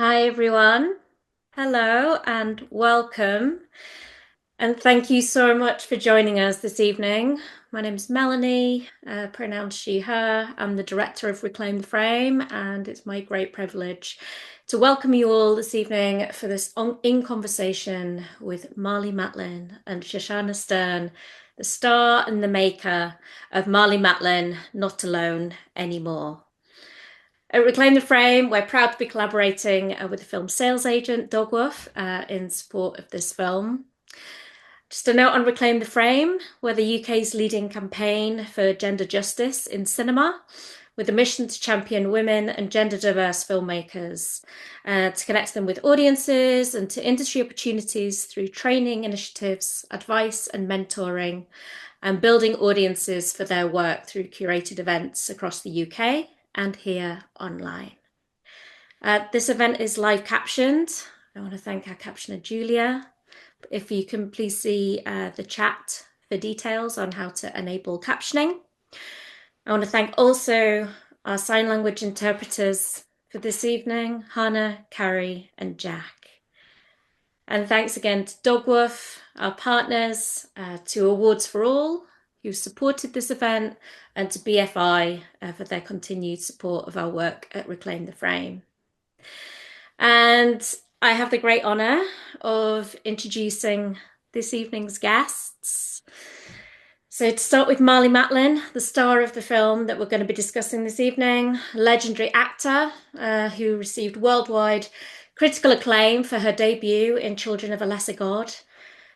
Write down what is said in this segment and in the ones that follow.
Hi, everyone. Hello and welcome. And thank you so much for joining us this evening. My name is Melanie, pronounced she, her. I'm the director of Reclaim the Frame, and it's my great privilege to welcome you all this evening for this in conversation with Marlee Matlin and Shoshannah Stern, the star and the maker of Marlee Matlin, Not Alone Anymore. At Reclaim the Frame, we're proud to be collaborating with the film sales agent Dogwoof in support of this film. Just a note on Reclaim the Frame, we're the UK's leading campaign for gender justice in cinema, with a mission to champion women and gender diverse filmmakers, to connect them with audiences and to industry opportunities through training initiatives, advice and mentoring, and building audiences for their work through curated events across the UK and here online. This event is live captioned. I want to thank our captioner, Julia. If you can please see the chat for details on how to enable captioning. I want to thank also our sign language interpreters for this evening, Hahna, Karri, and Jack. And thanks again to Dogwoof, our partners, to Awards for All, who supported this event, and to BFI for their continued support of our work at Reclaim the Frame. And I have the great honour of introducing this evening's guests. So to start with Marlee Matlin, the star of the film that we're going to be discussing this evening, legendary actor who received worldwide critical acclaim for her debut in Children of a Lesser God,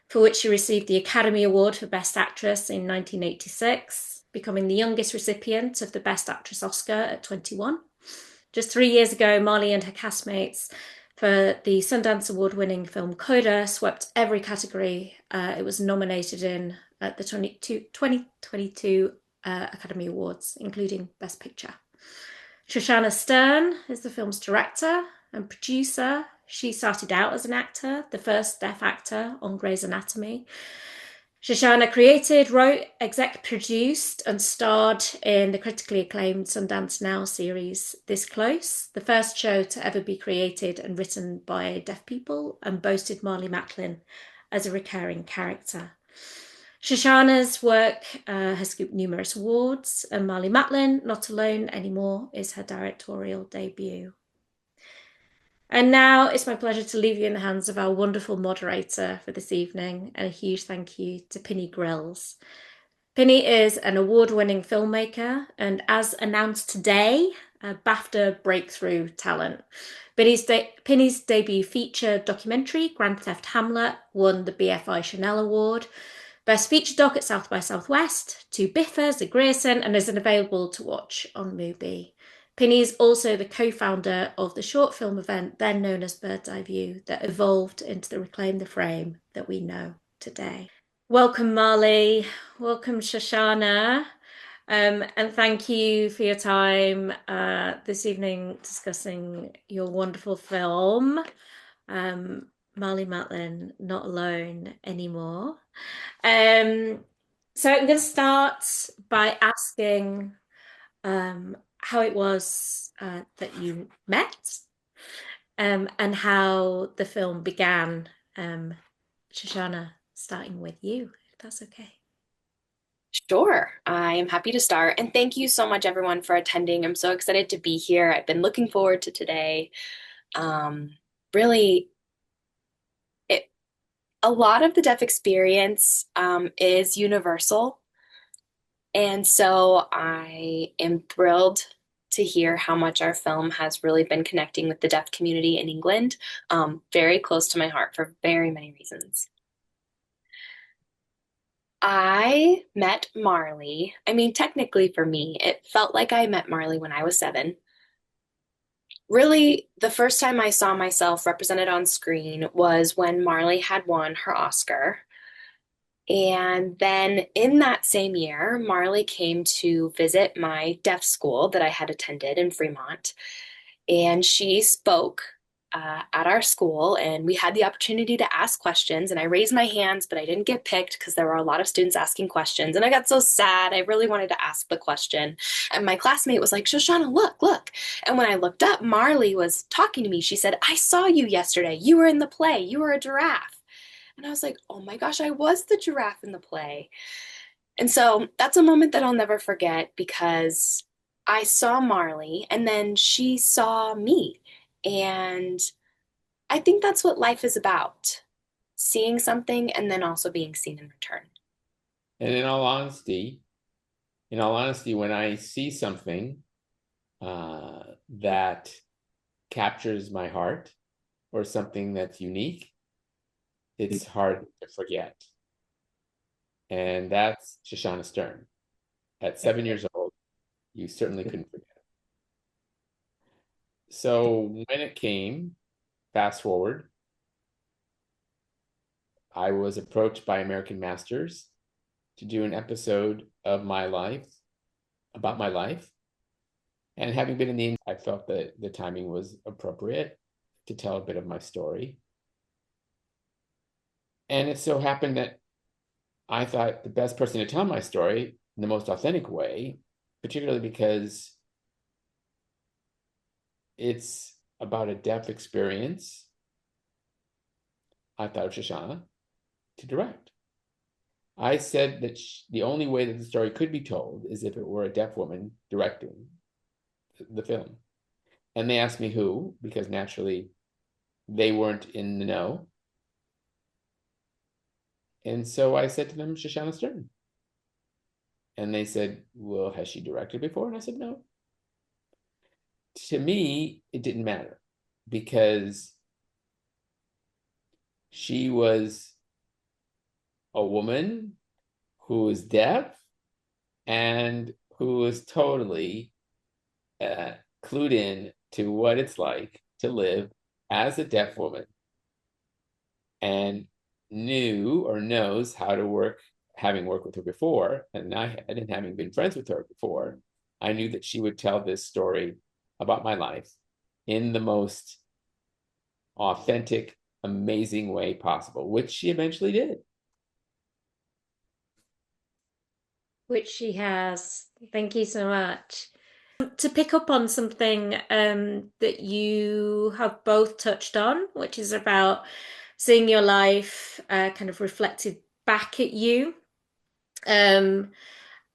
for which she received the Academy Award for Best Actress in 1986, becoming the youngest recipient of the Best Actress Oscar at 21. Just 3 years ago, Marlee and her castmates for the Sundance Award-winning film Coda swept every category it was nominated in at the 2022 Academy Awards, including Best Picture. Shoshannah Stern is the film's director and producer. She started out as an actor, the first deaf actor on Grey's Anatomy. Shoshannah created, wrote, exec produced, and starred in the critically acclaimed Sundance Now series This Close, the first show to ever be created and written by deaf people, and boasted Marlee Matlin as a recurring character. Shoshannah's work has scooped numerous awards, and Marlee Matlin, Not Alone Anymore, is her directorial debut. And now it's my pleasure to leave you in the hands of our wonderful moderator for this evening, and a huge thank you to Pinny Grylls. Pinny is an award-winning filmmaker and, as announced today, a BAFTA breakthrough talent. Pinny's debut feature documentary, Grand Theft Hamlet, won the BFI Chanel Award, Best Feature Doc at South by Southwest, 2 Biffers at Grierson, and is available to watch on Mubi. Pinny is also the co-founder of the short film event then known as Bird's Eye View that evolved into the Reclaim the Frame that we know today. Welcome, Marlee. Welcome, Shoshannah. And thank you for your time this evening discussing your wonderful film, Marlee Matlin, Not Alone Anymore. So I'm going to start by asking how it was that you met and how the film began. Shoshannah, starting with you, if that's okay. Sure, I am happy to start. And thank you so much, everyone, for attending. I'm so excited to be here. I've been looking forward to today. Really, it, a lot of the deaf experience is universal. And so I am thrilled to hear how much our film has really been connecting with the deaf community in England. Very close to my heart for very many reasons. I met Marlee. I mean, technically for me, it felt like I met Marlee when I was 7. Really, the first time I saw myself represented on screen was when Marlee had won her Oscar. And then in that same year, Marlee came to visit my deaf school that I had attended in Fremont. And she spoke at our school, and we had the opportunity to ask questions. And I raised my hands, but I didn't get picked because there were a lot of students asking questions. And I got so sad. I really wanted to ask the question. And my classmate was like, Shoshannah, look, look. And when I looked up, Marlee was talking to me. She said, I saw you yesterday. You were in the play. You were a giraffe. And I was like, oh my gosh, I was the giraffe in the play. And so that's a moment that I'll never forget because I saw Marlee and then she saw me. And I think that's what life is about, seeing something and then also being seen in return. And in all honesty, when I see something that captures my heart or something that's unique, it's hard to forget. And that's Shoshannah Stern. At 7 years old, you certainly couldn't forget it. So when it came, fast forward, I was approached by American Masters to do an episode of my life, about my life. And having been in the industry, I felt that the timing was appropriate to tell a bit of my story. And it so happened that I thought the best person to tell my story in the most authentic way, particularly because it's about a deaf experience, I thought of Shoshannah to direct. I said that the only way that the story could be told is if it were a deaf woman directing the film. And they asked me who, because naturally they weren't in the know. And so I said to them, Shoshannah Stern. And they said, well, has she directed before? And I said, no. To me, it didn't matter because she was a woman who was deaf and who was totally clued in to what it's like to live as a deaf woman and knew or knows how to work, having worked with her before, and I had, and having been friends with her before, I knew that she would tell this story about my life in the most authentic, amazing way possible, which she eventually did. Which she has. Thank you so much. To pick up on something that you have both touched on, which is about seeing your life kind of reflected back at you. Um,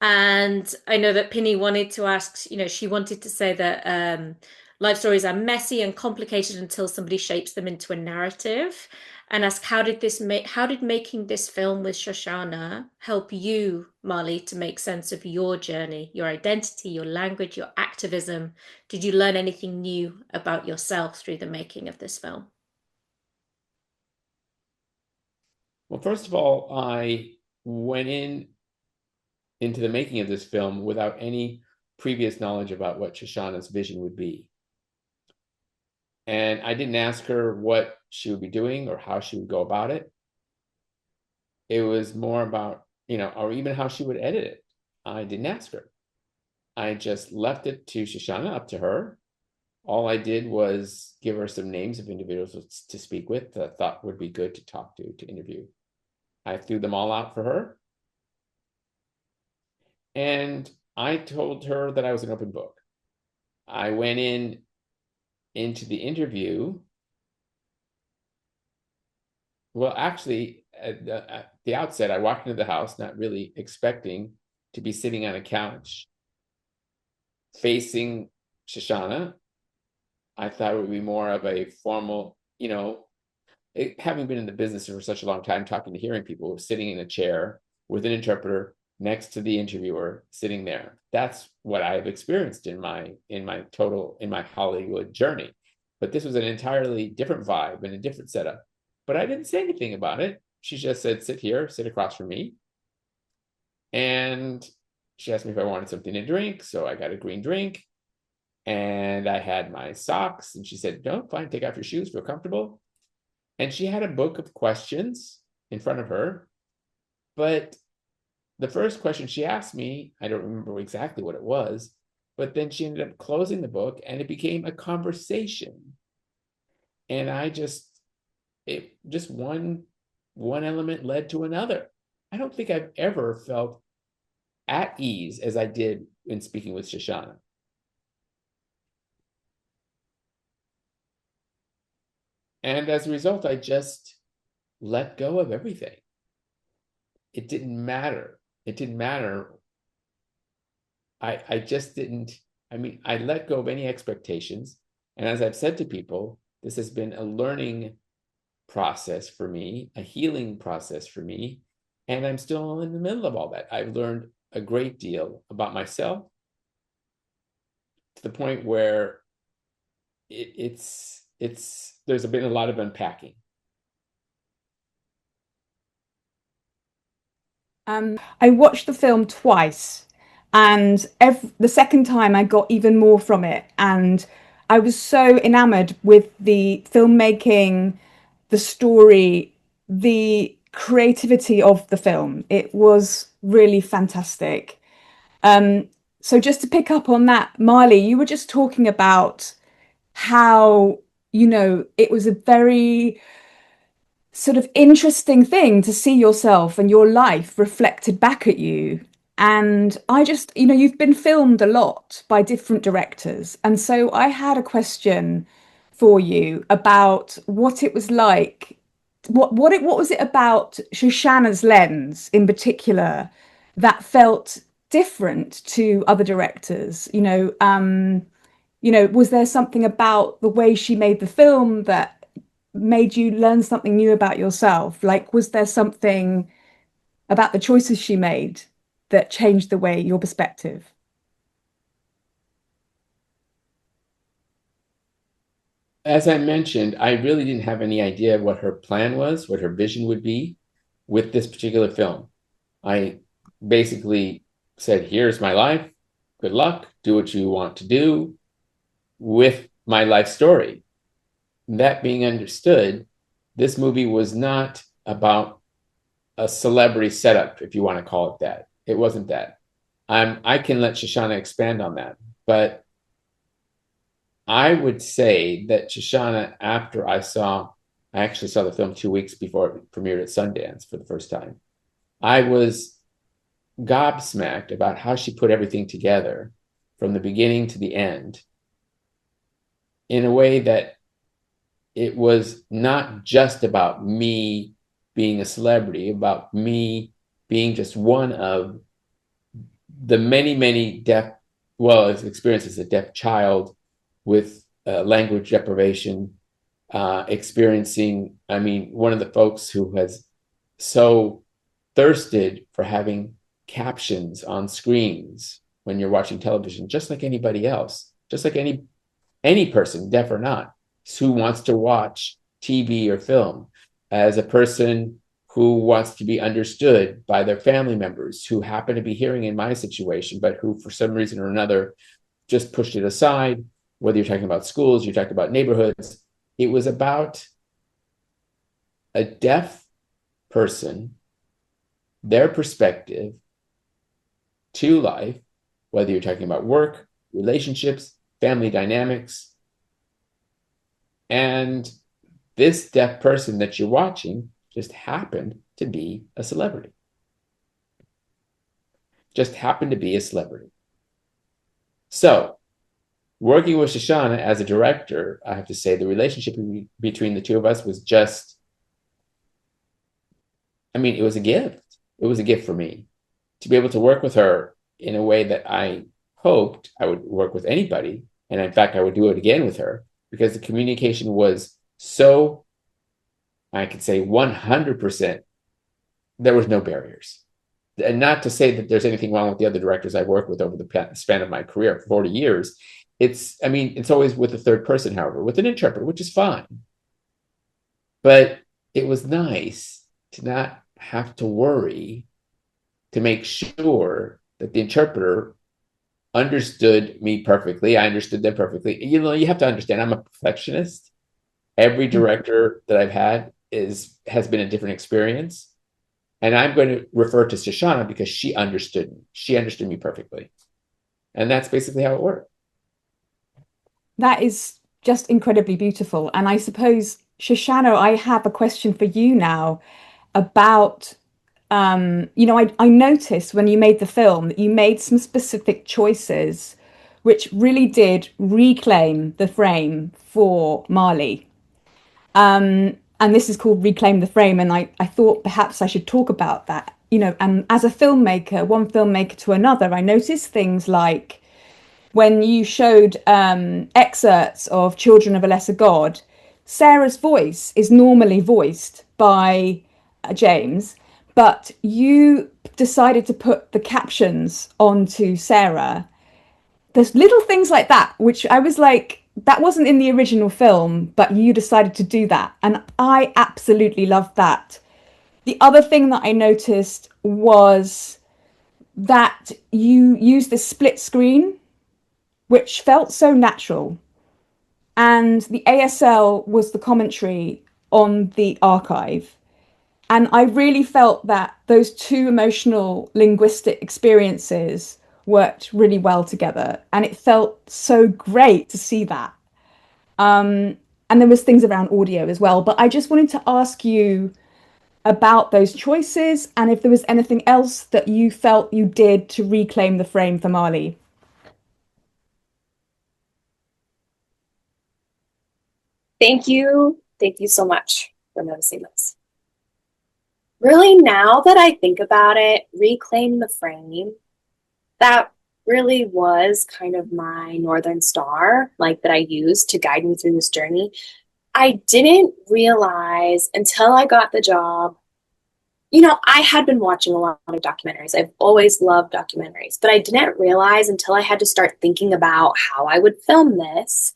and I know that Pinny wanted to ask, she wanted to say that life stories are messy and complicated until somebody shapes them into a narrative, and ask how did making this film with Shoshannah help you, Marlee, to make sense of your journey, your identity, your language, your activism? Did you learn anything new about yourself through the making of this film? Well, first of all, I went into the making of this film without any previous knowledge about what Shoshannah's vision would be. And I didn't ask her what she would be doing or how she would go about it. It was more about, or even how she would edit it. I didn't ask her. I just left it to Shoshannah, up to her. All I did was give her some names of individuals to speak with that I thought would be good to talk to interview. I threw them all out for her. And I told her that I was an open book. I went into the interview. Well, actually, at the outset, I walked into the house not really expecting to be sitting on a couch facing Shoshannah. I thought it would be more of a formal, having been in the business for such a long time, talking to hearing people, sitting in a chair with an interpreter next to the interviewer sitting there. That's what I've experienced in my Hollywood journey. But this was an entirely different vibe and a different setup. But I didn't say anything about it. She just said, sit here, sit across from me. And she asked me if I wanted something to drink. So I got a green drink. And I had my socks. And she said, no, fine, take off your shoes, feel comfortable. And she had a book of questions in front of her. But the first question she asked me, I don't remember exactly what it was, but then she ended up closing the book and it became a conversation. And it just one element led to another. I don't think I've ever felt at ease as I did in speaking with Shoshannah. And as a result, I just let go of everything. It didn't matter. It didn't matter. I just didn't, I mean, I let go of any expectations. And as I've said to people, this has been a learning process for me, a healing process for me. And I'm still in the middle of all that. I've learned a great deal about myself to the point where it's there's been a lot of unpacking. I watched the film twice, and the second time I got even more from it. And I was so enamored with the filmmaking, the story, the creativity of the film. It was really fantastic. So just to pick up on that, Marlee, you were just talking about how, it was a very sort of interesting thing to see yourself and your life reflected back at you. And I just, you've been filmed a lot by different directors. And so I had a question for you about what it was like. What was it about Shoshannah's lens in particular that felt different to other directors? Was there something about the way she made the film that made you learn something new about yourself? Like, was there something about the choices she made that changed the way your perspective? As I mentioned, I really didn't have any idea what her plan was, what her vision would be with this particular film. I basically said, here's my life. Good luck. Do what you want to do with my life story. That being understood, this movie was not about a celebrity setup, if you want to call it that. It wasn't that. I can let Shoshannah expand on that. But I would say that Shoshannah, after I actually saw the film 2 weeks before it premiered at Sundance for the first time. I was gobsmacked about how she put everything together from the beginning to the end in a way that it was not just about me being a celebrity, about me being just one of the many, many experiences as a deaf child with language deprivation, experiencing, one of the folks who has so thirsted for having captions on screens when you're watching television, just like anybody else, just like any person, deaf or not, who wants to watch TV or film, as a person who wants to be understood by their family members who happen to be hearing in my situation, but who for some reason or another just pushed it aside, whether you're talking about schools, you're talking about neighborhoods. It was about a deaf person, their perspective to life, whether you're talking about work, relationships, family dynamics. And this deaf person that you're watching just happened to be a celebrity. Just happened to be a celebrity. So, working with Shoshannah as a director, I have to say the relationship between the two of us was just, it was a gift. It was a gift for me to be able to work with her in a way that I hoped I would work with anybody. And in fact, I would do it again with her because the communication was so, I could say 100%, there was no barriers. And not to say that there's anything wrong with the other directors I've worked with over the span of my career, 40 years. It's always with a third person, however, with an interpreter, which is fine. But it was nice to not have to worry to make sure that the interpreter understood me perfectly. I understood them perfectly. You have to understand, I'm a perfectionist. Every director that I've had has been a different experience. And I'm going to refer to Shoshannah because she understood me. She understood me perfectly. And that's basically how it worked. That is just incredibly beautiful. And I suppose, Shoshannah, I have a question for you now about, I noticed when you made the film that you made some specific choices which really did reclaim the frame for Marlee. And this is called Reclaim the Frame. And I thought perhaps I should talk about that. And as a filmmaker, one filmmaker to another, I noticed things like when you showed excerpts of Children of a Lesser God, Sarah's voice is normally voiced by James, but you decided to put the captions onto Sarah. There's little things like that, which I was like, that wasn't in the original film, but you decided to do that. And I absolutely loved that. The other thing that I noticed was that you used this split screen, which felt so natural. And the ASL was the commentary on the archive. And I really felt that those two emotional linguistic experiences worked really well together. And it felt so great to see that. And there was things around audio as well. But I just wanted to ask you about those choices and if there was anything else that you felt you did to reclaim the frame for Marlee. Thank you. Thank you so much for noticing this. Really, now that I think about it, reclaim the frame, that really was kind of my Northern Star, like that I used to guide me through this journey. I didn't realize until I got the job. I had been watching a lot of documentaries. I've always loved documentaries, but I didn't realize until I had to start thinking about how I would film this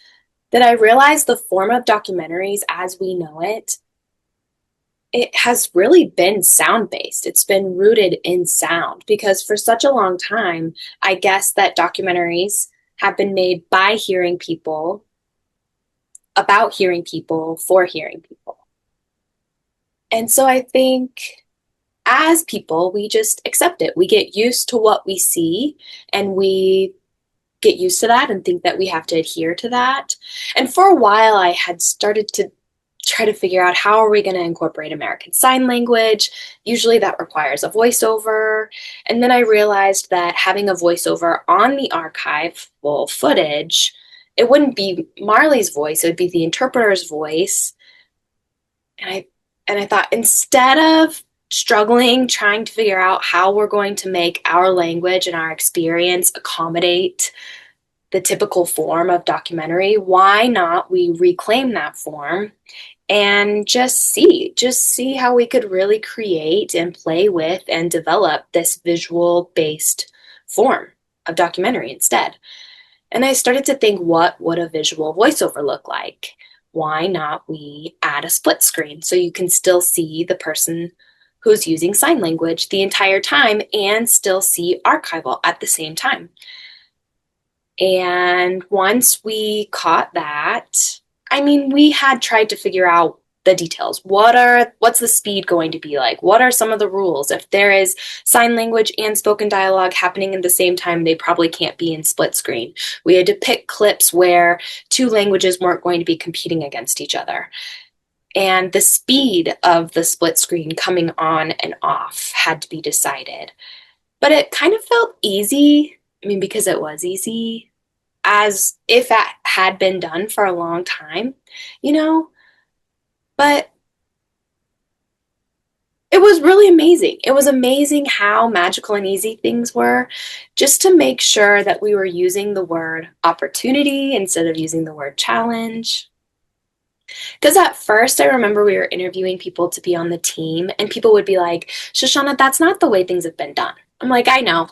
that I realized the form of documentaries as we know it has really been sound-based. It's been rooted in sound because for such a long time, I guess that documentaries have been made by hearing people, about hearing people, for hearing people. And so I think as people, we just accept it. We get used to what we see and we get used to that and think that we have to adhere to that. And for a while, I had started to try to figure out how are we going to incorporate American Sign Language. Usually that requires a voiceover. And then I realized that having a voiceover on the archival footage, it wouldn't be Marlee's voice, it would be the interpreter's voice. And I thought instead of struggling trying to figure out how we're going to make our language and our experience accommodate the typical form of documentary, why not we reclaim that form and just see how we could really create and play with and develop this visual based form of documentary instead. And I started to think, what would a visual voiceover look like? Why not we add a split screen so you can still see the person who's using sign language the entire time and still see archival at the same time. And once we caught that, we had tried to figure out the details. What's the speed going to be like? What are some of the rules? If there is sign language and spoken dialogue happening at the same time, they probably can't be in split screen. We had to pick clips where two languages weren't going to be competing against each other. And the speed of the split screen coming on and off had to be decided. But it kind of felt easy, because it was easy, as if that had been done for a long time, But it was really amazing. It was amazing how magical and easy things were, just to make sure that we were using the word opportunity instead of using the word challenge. Because at first, I remember we were interviewing people to be on the team, and people would be like, Shoshannah, that's not the way things have been done. I'm like, I know.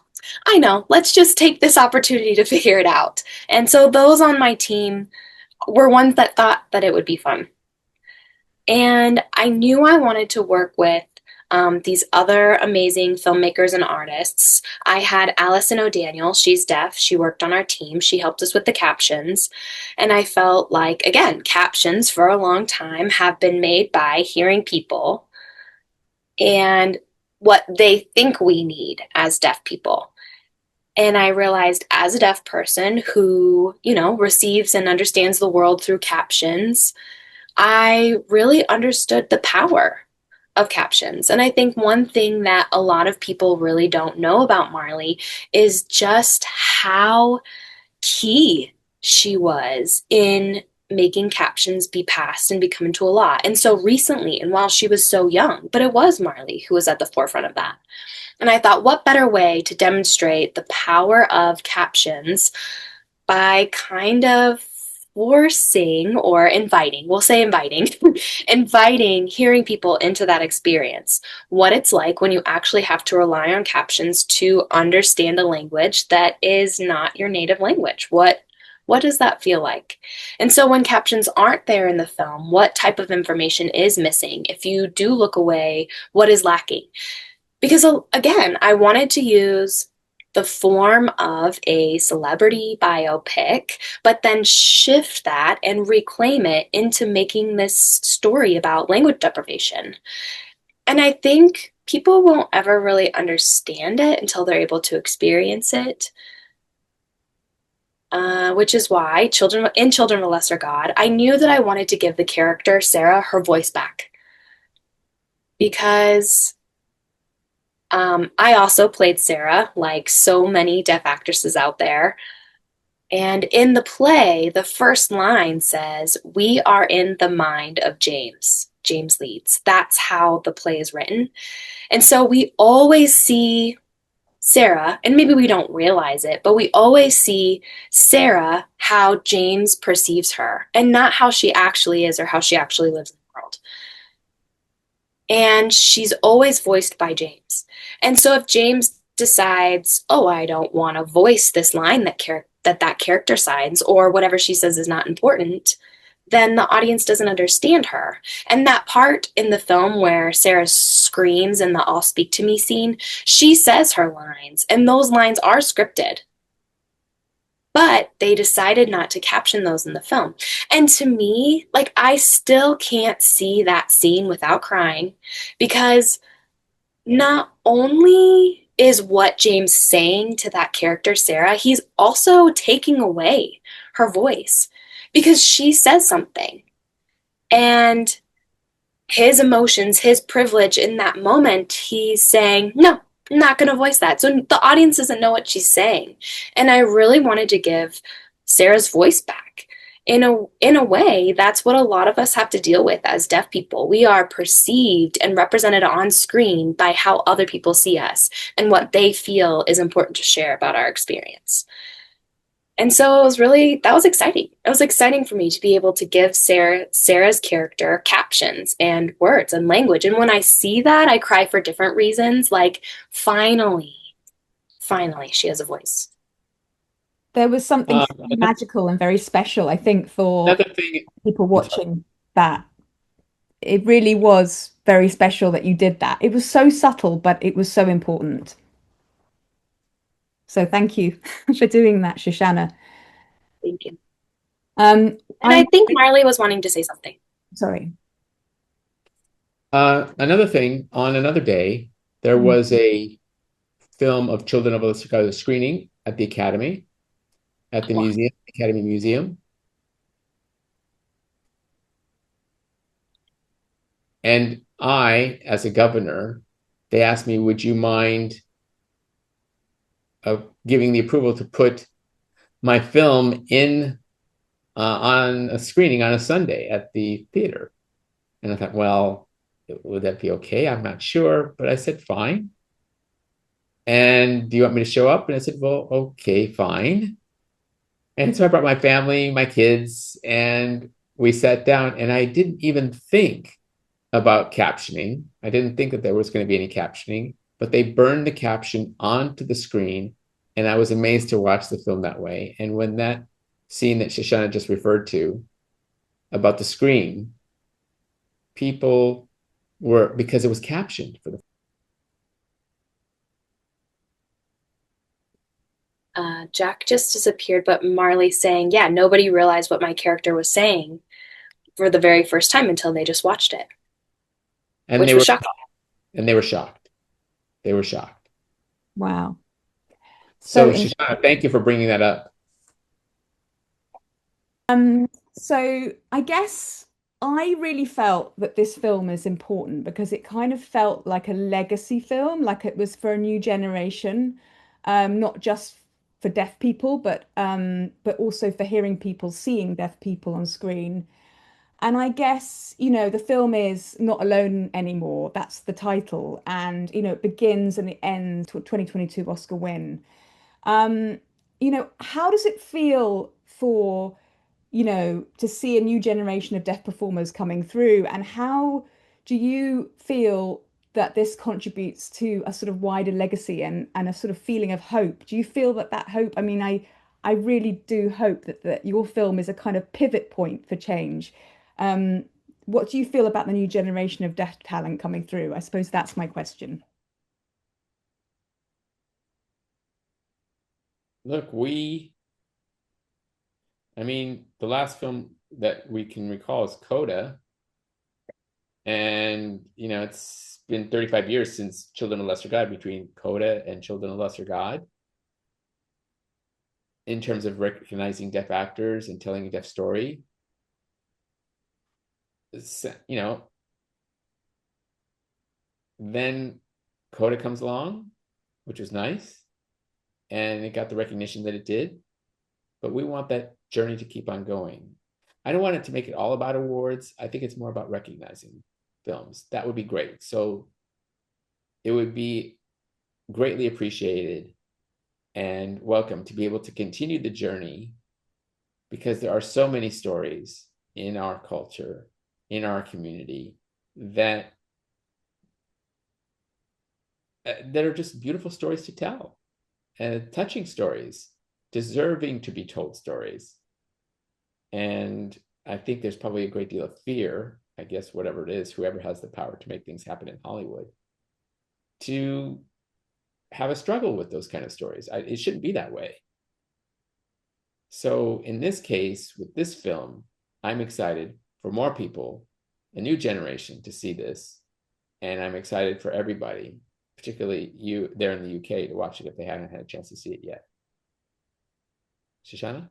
Let's just take this opportunity to figure it out. And so those on my team were ones that thought that it would be fun. And I knew I wanted to work with these other amazing filmmakers and artists. I had Allison O'Daniel. She's deaf. She worked on our team. She helped us with the captions. And I felt like, again, captions for a long time have been made by hearing people and what they think we need as deaf people. And I realized as a deaf person who, receives and understands the world through captions, I really understood the power of captions. And I think one thing that a lot of people really don't know about Marlee is just how key she was in making captions be passed and become into a law. And so recently, and while she was so young, but it was Marlee who was at the forefront of that. And I thought, what better way to demonstrate the power of captions by kind of forcing or inviting, we'll say inviting, inviting hearing people into that experience. What it's like when you actually have to rely on captions to understand a language that is not your native language. What does that feel like? And so when captions aren't there in the film, what type of information is missing? If you do look away, what is lacking? Because again, I wanted to use the form of a celebrity biopic, but then shift that and reclaim it into making this story about language deprivation. And I think people won't ever really understand it until they're able to experience it. Which is why Children of a Lesser God, I knew that I wanted to give the character Sarah her voice back. Because I also played Sarah, like so many deaf actresses out there. And in the play, the first line says, "We are in the mind of James." James leads. That's how the play is written. And so we always see Sarah, and maybe we don't realize it, but we always see Sarah how James perceives her and not how she actually is or how she actually lives in the world. And she's always voiced by James. And so if James decides, oh, I don't want to voice this line that character signs, or whatever she says is not important, then the audience doesn't understand her. And that part in the film where Sarah screams in the "All Speak to Me" scene, she says her lines, and those lines are scripted. But they decided not to caption those in the film. And to me, like, I still can't see that scene without crying, because not only is what James saying to that character, Sarah, he's also taking away her voice because she says something. And his emotions, his privilege in that moment, he's saying, no, I'm not going to voice that. So the audience doesn't know what she's saying. And I really wanted to give Sarah's voice back. In a way, that's what a lot of us have to deal with as deaf people. We are perceived and represented on screen by how other people see us and what they feel is important to share about our experience. And so that was exciting. It was exciting for me to be able to give Sarah's character captions and words and language. And when I see that, I cry for different reasons. Like, finally, she has a voice. There was something magical and very special, I think, for Another thing, people watching that. It really was very special that you did that. It was so subtle, but it was so important. So thank you for doing that, Shoshannah. Thank you. And I think Marlee was wanting to say something. Sorry. Another thing, on another day, there was a film of Children of a Lesser God screening at the Academy, at the museum, Academy Museum. And I, as a governor, they asked me, would you mind giving the approval to put my film in on a screening on a Sunday at the theater? And I thought, well, would that be okay? I'm not sure, but I said, fine. And do you want me to show up? And I said, well, okay, fine. And so I brought my family, my kids, and we sat down, and I didn't even think about captioning. I didn't think that there was going to be any captioning, but they burned the caption onto the screen, and I was amazed to watch the film that way. And when that scene that Shoshannah just referred to about the screen, people were, because it was captioned for the Jack just disappeared, but Marlee saying, yeah, nobody realized what my character was saying for the very first time until they just watched it. And which was shocking. And they were shocked. They were shocked. Wow. So So, in Shoshana, thank you for bringing that up. so I guess I really felt that this film is important because it kind of felt like a legacy film, like it was for a new generation, not just for deaf people, but also for hearing people seeing deaf people on screen. And I guess, the film is Not Alone Anymore. That's the title. And, it begins and it ends with 2022 Oscar win. Um, how does it feel for, to see a new generation of deaf performers coming through? And how do you feel that this contributes to a sort of wider legacy and a sort of feeling of hope? Do you feel that that hope, I mean, I really do hope that your film is a kind of pivot point for change. Um, what do you feel about the new generation of deaf talent coming through? I suppose that's my question. Look, I mean, the last film that we can recall is Coda. And, it's been 35 years since Children of Lesser God, between Coda and Children of Lesser God, in terms of recognizing deaf actors and telling a deaf story. You know, then Coda comes along, which was nice, and it got the recognition that it did. But we want that journey to keep on going. I don't want it to make it all about awards. I think it's more about recognizing films. That would be great. So it would be greatly appreciated and welcome to be able to continue the journey, because there are so many stories in our culture, in our community, that are just beautiful stories to tell, and touching stories, deserving to be told stories. And I think there's probably a great deal of fear, I guess, whatever it is, whoever has the power to make things happen in Hollywood, to have a struggle with those kind of stories. It shouldn't be that way. So in this case, with this film, I'm excited for more people, a new generation, to see this. And I'm excited for everybody, particularly you there in the UK, to watch it if they haven't had a chance to see it yet. Shoshana?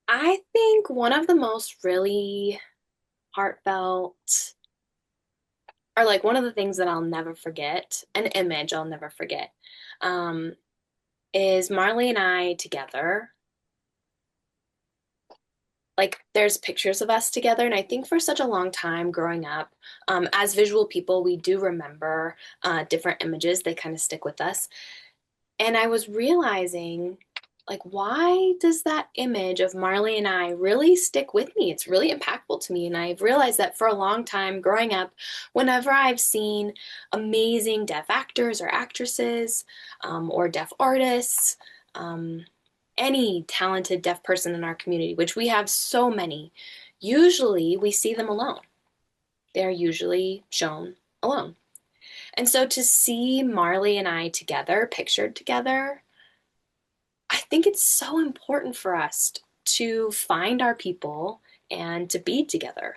I think one of the most really heartfelt, or like one of the things that I'll never forget, an image I'll never forget, um, is Marlee and I together. Like there's pictures of us together, and I think for such a long time growing up, as visual people, we do remember different images. They kind of stick with us. And I was realizing, like, why does that image of Marlee and I really stick with me? It's really impactful to me. And I've realized that for a long time growing up, whenever I've seen amazing deaf actors or actresses, or deaf artists, um, any talented deaf person in our community, which we have so many, usually we see them alone. They're usually shown alone. And so to see Marlee and I together, pictured together, I think it's so important for us to find our people and to be together.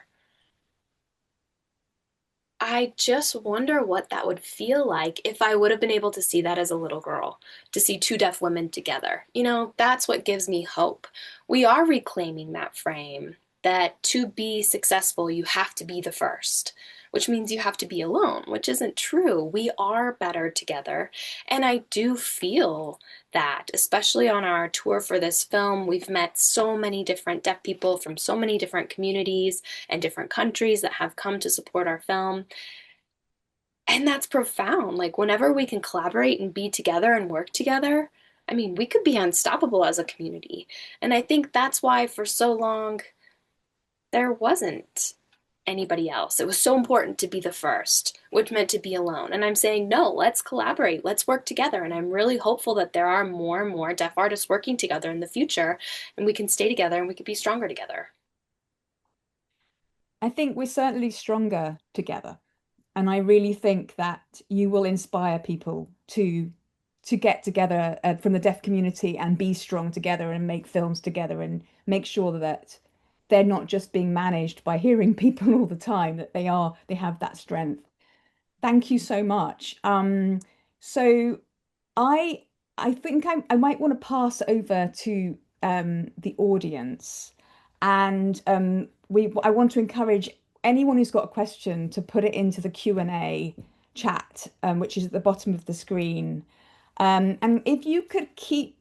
I just wonder what that would feel like if I would have been able to see that as a little girl, to see two deaf women together. That's what gives me hope. We are reclaiming that frame that to be successful, you have to be the first, which means you have to be alone, which isn't true. We are better together. And I do feel that, especially on our tour for this film, we've met so many different deaf people from so many different communities and different countries that have come to support our film. And that's profound. Like, whenever we can collaborate and be together and work together, I mean, we could be unstoppable as a community. And I think that's why for so long there wasn't anybody else. It was so important to be the first, which meant to be alone. And I'm saying, no, let's collaborate, let's work together. And I'm really hopeful that there are more and more deaf artists working together in the future, and we can stay together and we could be stronger together. I think we're certainly stronger together. And I really think that you will inspire people to get together from the deaf community and be strong together and make films together and make sure that they're not just being managed by hearing people all the time, that they have that strength. Thank you so much. So I I think I might want to pass over to the audience, and we I want to encourage anyone who's got a question to put it into the Q&A chat, which is at the bottom of the screen. And if you could keep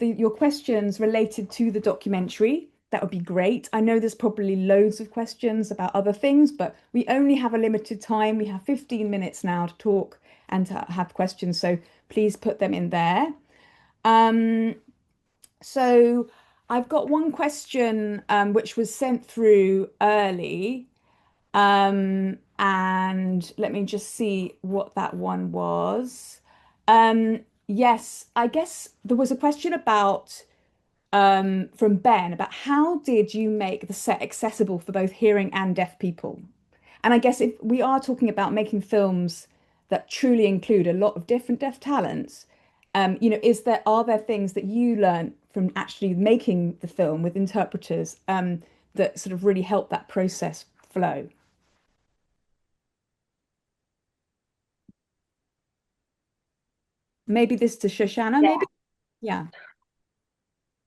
your questions related to the documentary, that would be great. I know there's probably loads of questions about other things, but we only have a limited time. We have 15 minutes now to talk and to have questions, so please put them in there. Um, so I've got one question which was sent through early. And let me just see what that one was. Yes, I guess there was a question about from Ben about how did you make the set accessible for both hearing and deaf people? And I guess if we are talking about making films that truly include a lot of different deaf talents, are there things that you learned from actually making the film with interpreters that sort of really help that process flow? Maybe this to Shoshannah, Yeah. maybe? Yeah.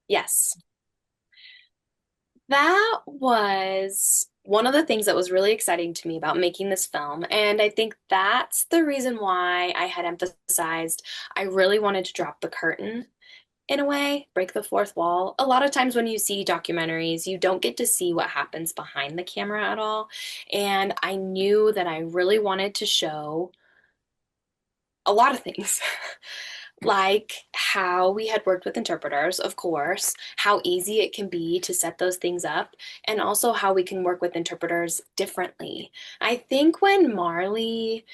Yes. That was one of the things that was really exciting to me about making this film. And I think that's the reason why I had emphasized I really wanted to drop the curtain in a way, break the fourth wall. A lot of times when you see documentaries, you don't get to see what happens behind the camera at all. And I knew that I really wanted to show a lot of things. Like how we had worked with interpreters, of course, how easy it can be to set those things up, and also how we can work with interpreters differently. I think when Marlee,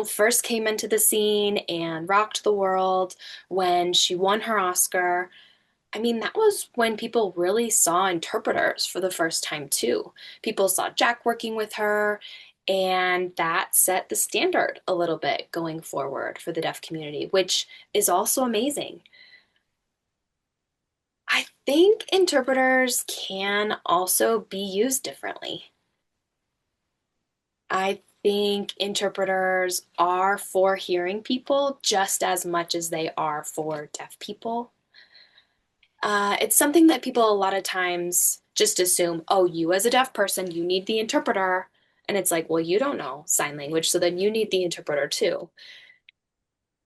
first came into the scene and rocked the world, when she won her Oscar, I mean, that was when people really saw interpreters for the first time, too. People saw Jack working with her, and that set the standard a little bit going forward for the deaf community, which is also amazing. I think interpreters can also be used differently. I think interpreters are for hearing people just as much as they are for deaf people. It's something that people a lot of times just assume, oh, you as a deaf person, you need the interpreter. And it's like, well, you don't know sign language, so then you need the interpreter too.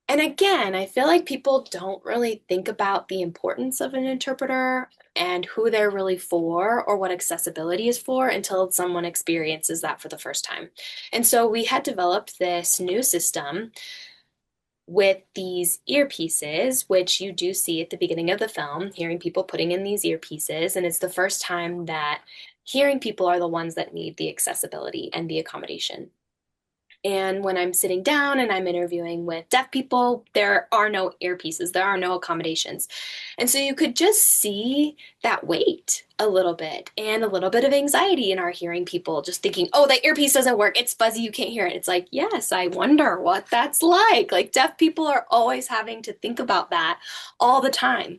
And again, I feel like people don't really think about the importance of an interpreter and who they're really for or what accessibility is for until someone experiences that for the first time. And so we had developed this new system with these earpieces, which you do see at the beginning of the film, hearing people putting in these earpieces. And it's the first time that hearing people are the ones that need the accessibility and the accommodation. And when I'm sitting down and I'm interviewing with deaf people, there are no earpieces, there are no accommodations. And so you could just see that weight a little bit and a little bit of anxiety in our hearing people, just thinking, oh, the earpiece doesn't work. It's fuzzy. You can't hear it. It's like, yes, I wonder what that's like. Like, deaf people are always having to think about that all the time.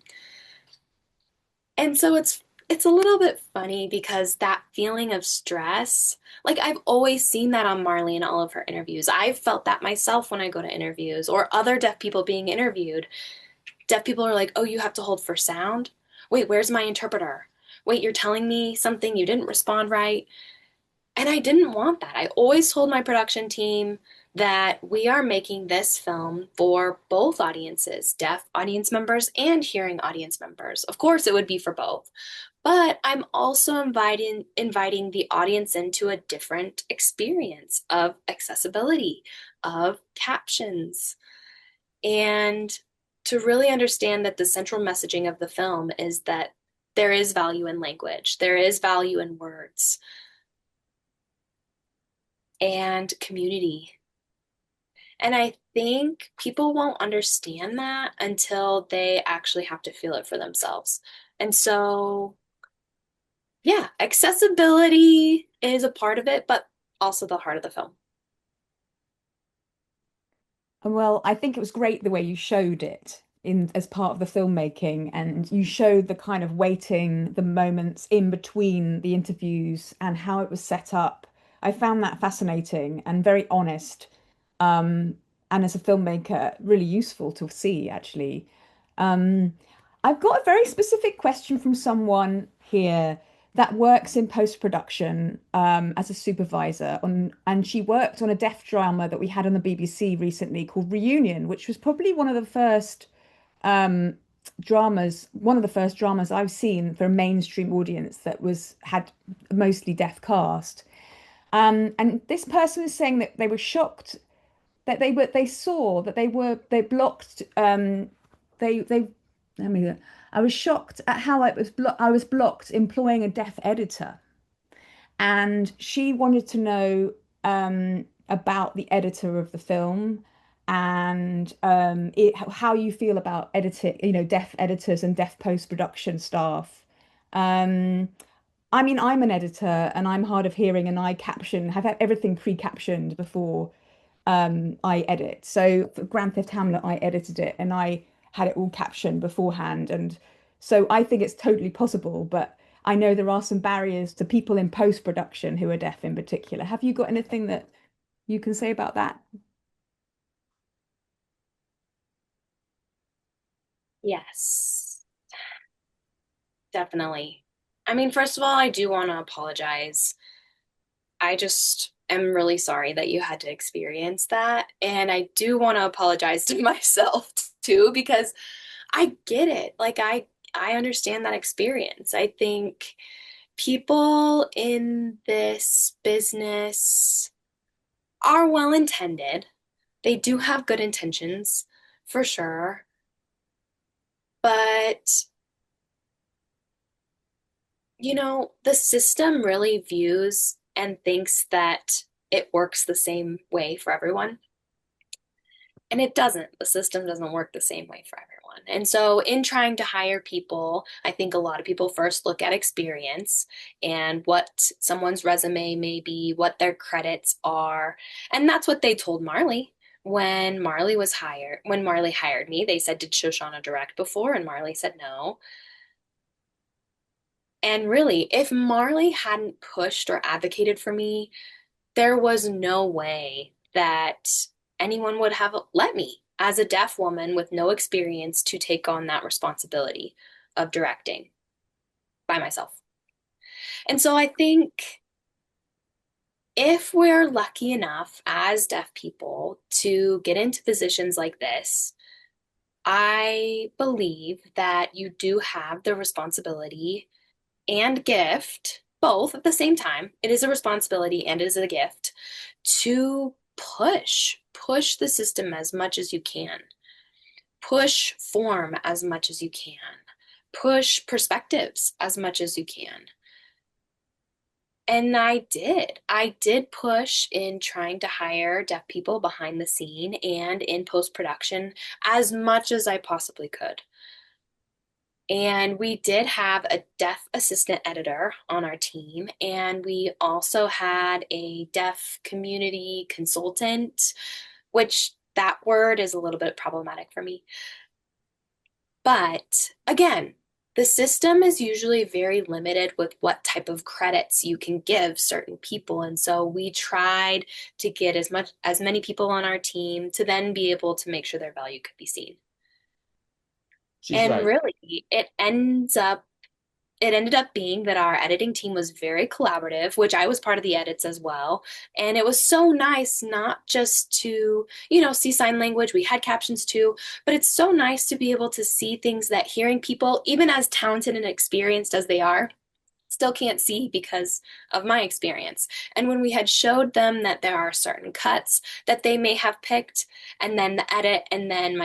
And so it's a little bit funny because that feeling of stress, like I've always seen that on Marlee in all of her interviews. I've felt that myself when I go to interviews or other deaf people being interviewed. Deaf people are like, "Oh, you have to hold for sound? Wait, where's my interpreter? Wait, you're telling me something you didn't respond right." And I didn't want that. I always told my production team that we are making this film for both audiences, deaf audience members and hearing audience members. Of course, it would be for both. But I'm also inviting the audience into a different experience of accessibility, of captions, and to really understand that the central messaging of the film is that there is value in language, there is value in words and community. And I think people won't understand that until they actually have to feel it for themselves. And so, yeah, accessibility is a part of it, but also the heart of the film. Well, I think it was great the way you showed it in as part of the filmmaking, and you showed the kind of waiting, the moments in between the interviews and how it was set up. I found that fascinating and very honest. and as a filmmaker, really useful to see actually. Um, I've got a very specific question from someone here that works in post-production as a supervisor on, and she worked on a deaf drama that we had on the BBC recently called Reunion, which was probably one of the first um, one of the first dramas I've seen for a mainstream audience that was had mostly deaf cast. And this person is saying that they were shocked that they saw that they blocked they I mean I was shocked at how I was blocked employing a deaf editor, and she wanted to know about the editor of the film and how you feel about editing, deaf editors and deaf post-production staff. Um, I mean, I'm an editor and I'm hard of hearing, and I have had everything pre-captioned before I edit. So for Grand Theft Hamlet, I edited it and I had it all captioned beforehand. And so I think it's totally possible, but I know there are some barriers to people in post-production who are deaf in particular. Have you got anything that you can say about that? Yes, definitely. I mean, first of all, I do want to apologize. I just am really sorry that you had to experience that. And I do want to apologize to myself too, because I get it. I understand that experience. I think people in this business are well intended. They do have good intentions for sure. But, the system really views and thinks that it works the same way for everyone. And it doesn't. The system doesn't work the same way for everyone. And so, in trying to hire people, I think a lot of people first look at experience and what someone's resume may be, what their credits are. And that's what they told Marlee when Marlee hired me. They said, "Did Shoshannah direct before?" And Marlee said no. And really, if Marlee hadn't pushed or advocated for me, there was no way that anyone would have let me, as a deaf woman with no experience, to take on that responsibility of directing by myself. And so I think if we're lucky enough as deaf people to get into positions like this, I believe that you do have the responsibility and gift, both at the same time. It is a responsibility and it is a gift to push the system as much as you can, push form as much as you can, push perspectives as much as you can. And I did push in trying to hire deaf people behind the scene and in post-production as much as I possibly could. And we did have a deaf assistant editor on our team, and we also had a deaf community consultant, which that word is a little bit problematic for me. But again, the system is usually very limited with what type of credits you can give certain people. And so we tried to get as many people on our team to then be able to make sure their value could be seen. She's And right. really, it ended up being that our editing team was very collaborative, which I was part of the edits as well. And it was so nice not just to, see sign language. We had captions too, but it's so nice to be able to see things that hearing people, even as talented and experienced as they are, still can't see because of my experience. And when we had showed them that there are certain cuts that they may have picked, and then the edit, and then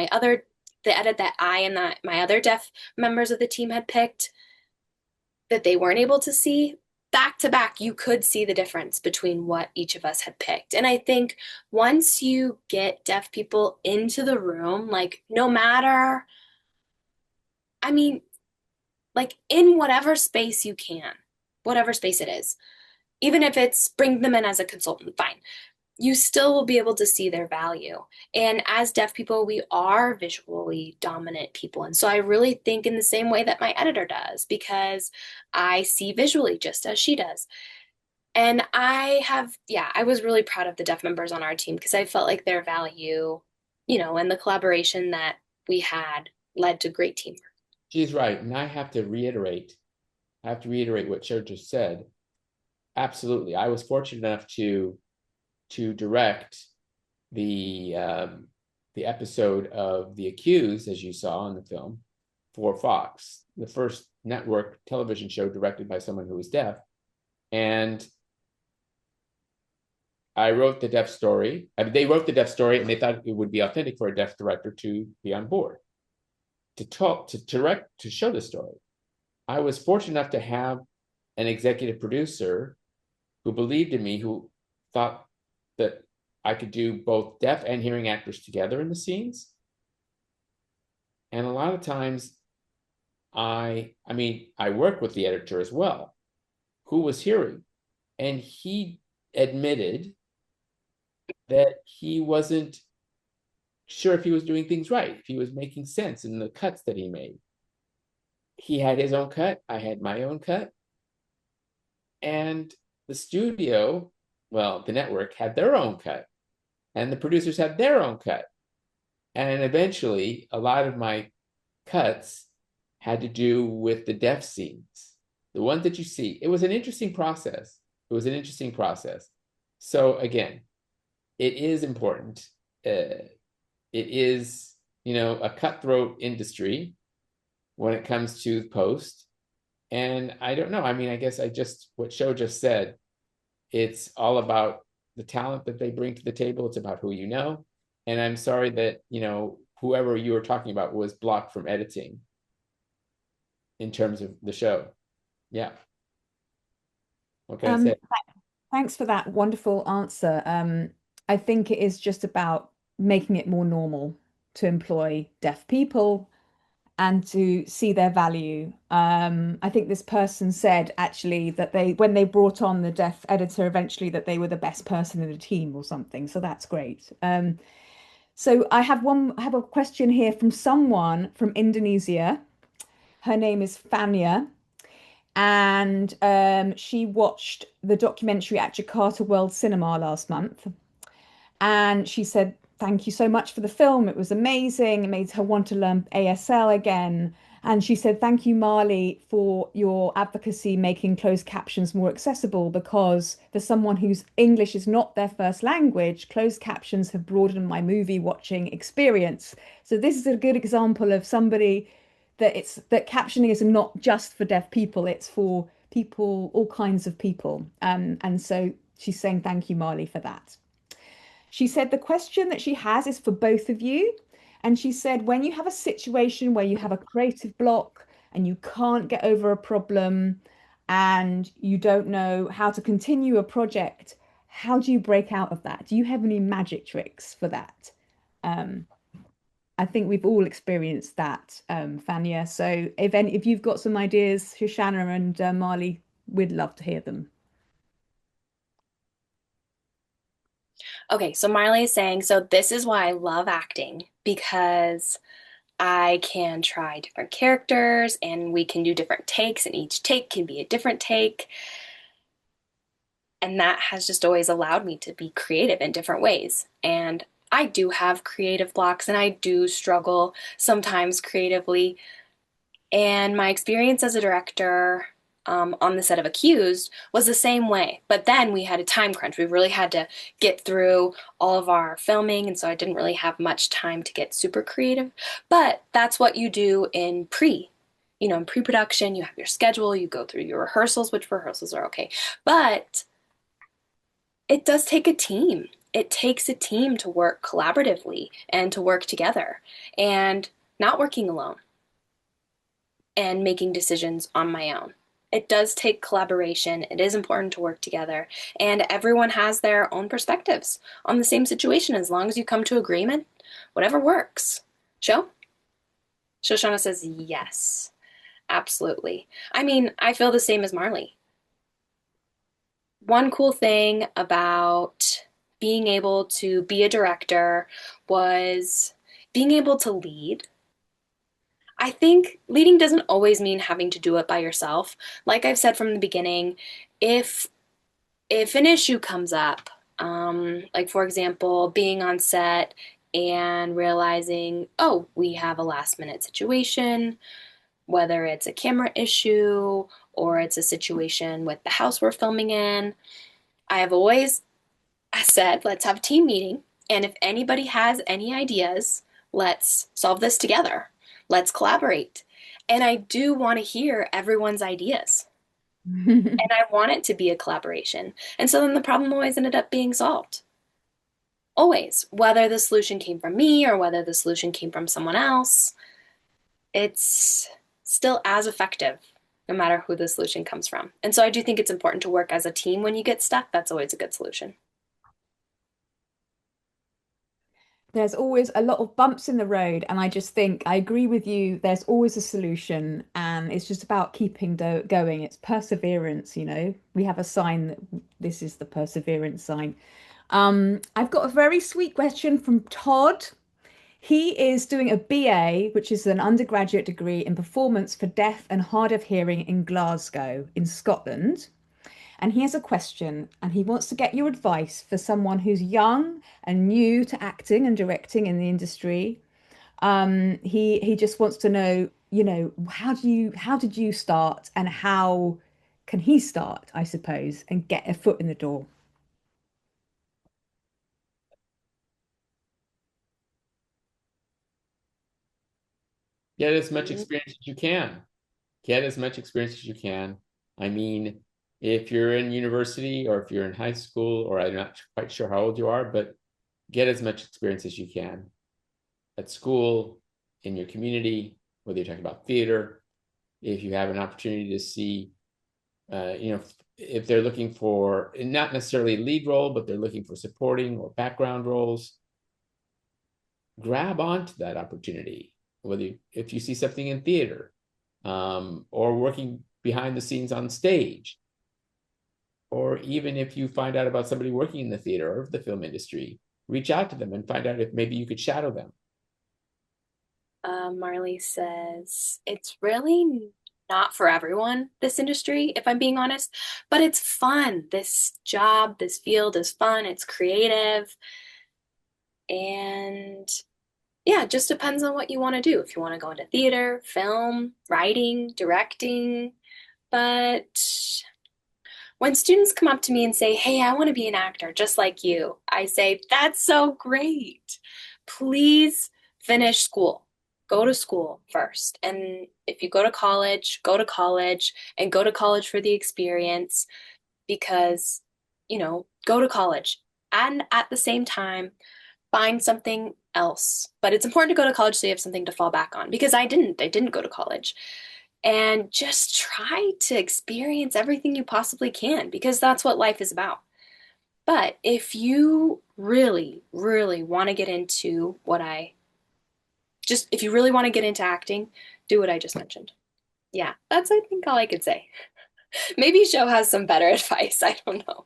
the edit that I and my other deaf members of the team had picked, that they weren't able to see, back to back, you could see the difference between what each of us had picked. And I think once you get deaf people into the room, like no matter, I mean, like in whatever space you can, whatever space it is, even if it's bring them in as a consultant, fine. You still will be able to see their value. And as deaf people, we are visually dominant people. And so I really think in the same way that my editor does, because I see visually just as she does. And I was really proud of the deaf members on our team because I felt like their value, and the collaboration that we had led to great teamwork. She's right. And I have to reiterate what Joe just said. Absolutely. I was fortunate enough to direct the the episode of The Accused, as you saw in the film, for Fox, the first network television show directed by someone who was deaf. And I wrote the deaf story. I mean, they wrote the deaf story, and they thought it would be authentic for a deaf director to be on board, to talk, to direct, to show the story. I was fortunate enough to have an executive producer who believed in me, who thought that I could do both deaf and hearing actors together in the scenes. And a lot of times I work with the editor as well, who was hearing, and he admitted that he wasn't sure if he was doing things right, if he was making sense in the cuts that he made. He had his own cut, I had my own cut, and the studio, well, the network had their own cut, and the producers had their own cut. And eventually, a lot of my cuts had to do with the deaf scenes, the ones that you see. It was an interesting process. It was an interesting process. So again, it is important. It is, a cutthroat industry when it comes to post. And I don't know. I mean, I guess what Show just said, it's all about the talent that they bring to the table. It's about who you know. And I'm sorry that, whoever you were talking about was blocked from editing in terms of the show. Yeah. What can I Um, say? Thanks for that wonderful answer. I think it is just about making it more normal to employ deaf people and to see their value. I think this person said actually that when they brought on the deaf editor, eventually that they were the best person in the team or something. So that's great. So I have a question here from someone from Indonesia. Her name is Fania, and she watched the documentary at Jakarta World Cinema last month. And she said, "Thank you so much for the film. It was amazing. It made her want to learn ASL again." And she said, "Thank you, Marlee, for your advocacy making closed captions more accessible because for someone whose English is not their first language, closed captions have broadened my movie watching experience." So this is a good example of somebody that captioning is not just for deaf people, it's for people, all kinds of people. And so she's saying thank you, Marlee, for that. She said the question that she has is for both of you. And she said, when you have a situation where you have a creative block and you can't get over a problem and you don't know how to continue a project, how do you break out of that? Do you have any magic tricks for that? Um, I think we've all experienced that, Fania. So if you've got some ideas, Shoshannah and Marlee, we'd love to hear them. Okay, so Marley is saying, so this is why I love acting because I can try different characters and we can do different takes, and each take can be a different take. And that has just always allowed me to be creative in different ways. And I do have creative blocks and I do struggle sometimes creatively. And my experience as a director on the set of Accused was the same way. But then we had a time crunch. We really had to get through all of our filming. And so I didn't really have much time to get super creative. But that's what you do in in pre-production, you have your schedule, you go through your rehearsals, which rehearsals are okay. But it does take a team. It takes a team to work collaboratively and to work together and not working alone and making decisions on my own. It does take collaboration. It is important to work together, and everyone has their own perspectives on the same situation. As long as you come to agreement, whatever works. Show? Shoshannah says yes, absolutely. I mean, I feel the same as Marlee. One cool thing about being able to be a director was being able to lead. I think leading doesn't always mean having to do it by yourself. Like I've said from the beginning, if if an issue comes up, like for example, being on set and realizing, oh, we have a last minute situation, whether it's a camera issue or it's a situation with the house we're filming in, I have always said, let's have a team meeting. And if anybody has any ideas, let's solve this together. Let's collaborate. And I do want to hear everyone's ideas. And I want it to be a collaboration. And so then the problem always ended up being solved. Always. Whether the solution came from me or whether the solution came from someone else, it's still as effective no matter who the solution comes from. And so I do think it's important to work as a team when you get stuck. That's always a good solution. There's always a lot of bumps in the road, and I just think I agree with you. There's always a solution, and it's just about keeping going. It's perseverance, you know. We have a sign that this is the perseverance sign. I've got a very sweet question from Todd. He is doing a BA, which is an undergraduate degree in performance for deaf and hard of hearing in Glasgow, in Scotland. And he has a question, and he wants to get your advice for someone who's young and new to acting and directing in the industry. He just wants to know, you know, how did you start, and how can he start, I suppose, and get a foot in the door? Get as much experience as you can. Get as much experience as you can. I mean, if you're in university or if you're in high school, or I'm not quite sure how old you are, but get as much experience as you can at school, in your community, whether you're talking about theater. If you have an opportunity to see, if they're looking for not necessarily lead role, but they're looking for supporting or background roles, grab onto that opportunity. If you see something in theater, or working behind the scenes on stage, or even if you find out about somebody working in the theater or the film industry, reach out to them and find out if maybe you could shadow them. Marlee says it's really not for everyone, this industry, if I'm being honest, but it's fun. This job, this field is fun. It's creative. And yeah, it just depends on what you want to do. If you want to go into theater, film, writing, directing. But when students come up to me and say, hey, I want to be an actor just like you, I say, that's so great. Please finish school. Go to school first. And if you go to college, and go to college for the experience because, go to college. And at the same time, find something else. But it's important to go to college so you have something to fall back on because I didn't go to college. And just try to experience everything you possibly can because that's what life is about. But if you really, really want to get into if you really want to get into acting, do what I just mentioned. Yeah, that's, I think, all I could say. Maybe Sho has some better advice. I don't know.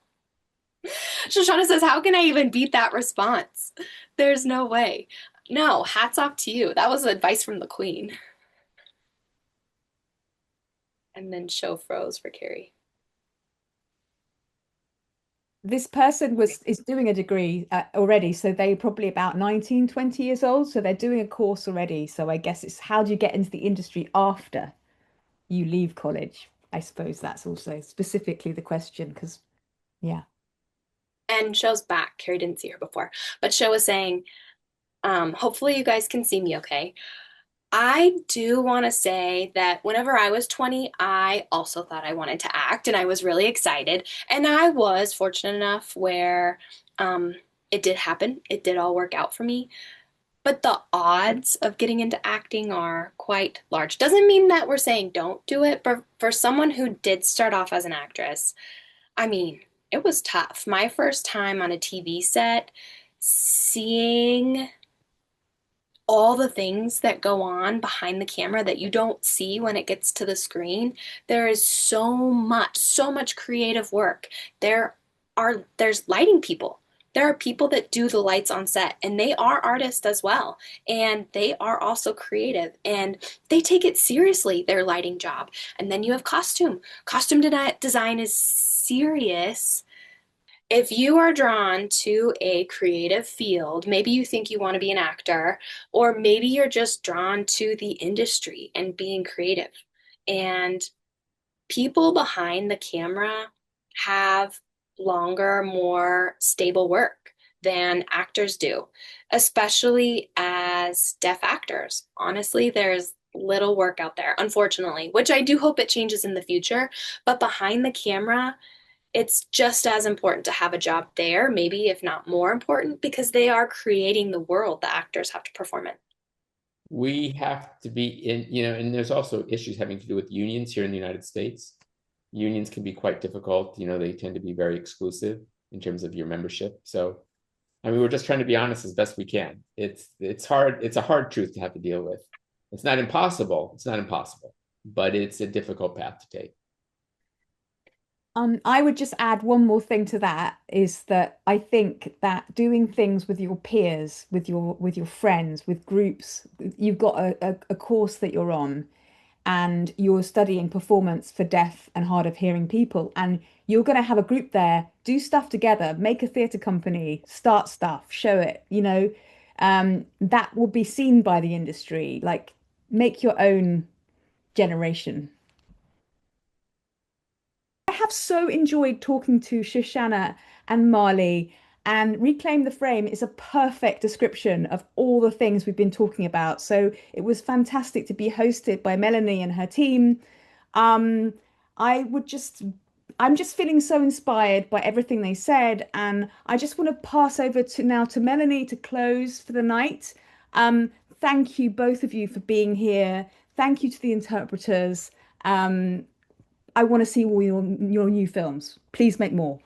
Shoshannah says, how can I even beat that response? There's no way. No, hats off to you. That was advice from the queen. And then Sho froze for Karri. This person is doing a degree already, so they're probably about 19, 20 years old, so they're doing a course already. So I guess it's how do you get into the industry after you leave college? I suppose that's also specifically the question, because yeah. And Sho's back. Karri didn't see her before, but Sho was saying, hopefully you guys can see me okay. I do want to say that whenever I was 20, I also thought I wanted to act and I was really excited. And I was fortunate enough where it did happen. It did all work out for me. But the odds of getting into acting are quite large. Doesn't mean that we're saying don't do it, but for someone who did start off as an actress, I mean, it was tough. My first time on a TV set, seeing all the things that go on behind the camera that you don't see when it gets to the screen. There is so much creative work. There's lighting people. There are people that do the lights on set and they are artists as well. And they are also creative and they take it seriously, their lighting job. And then you have costume. Costume design is serious If you are drawn to a creative field, maybe you think you want to be an actor, or maybe you're just drawn to the industry and being creative. And people behind the camera have longer, more stable work than actors do, especially as deaf actors. Honestly, there's little work out there, unfortunately, which I do hope it changes in the future. But behind the camera, it's just as important to have a job there, maybe if not more important, because they are creating the world the actors have to perform in. We have to be in, and there's also issues having to do with unions here in the United States. Unions can be quite difficult. They tend to be very exclusive in terms of your membership. So, I mean, we're just trying to be honest as best we can. It's hard. It's a hard truth to have to deal with. It's not impossible. It's not impossible, but it's a difficult path to take. I would just add one more thing to that is that I think that doing things with your peers, with your friends, with groups, you've got a course that you're on and you're studying performance for deaf and hard of hearing people, and you're going to have a group there, do stuff together, make a theatre company, start stuff, show it, that will be seen by the industry. Like, make your own generation. I have so enjoyed talking to Shoshannah and Marlee, and Reclaim the Frame is a perfect description of all the things we've been talking about. So it was fantastic to be hosted by Melanie and her team. Um, I would just, I'm just feeling so inspired by everything they said, and I just want to pass over to now to Melanie to close for the night. Thank you both of you for being here. Thank you to the interpreters. I want to see all your new films. Please make more.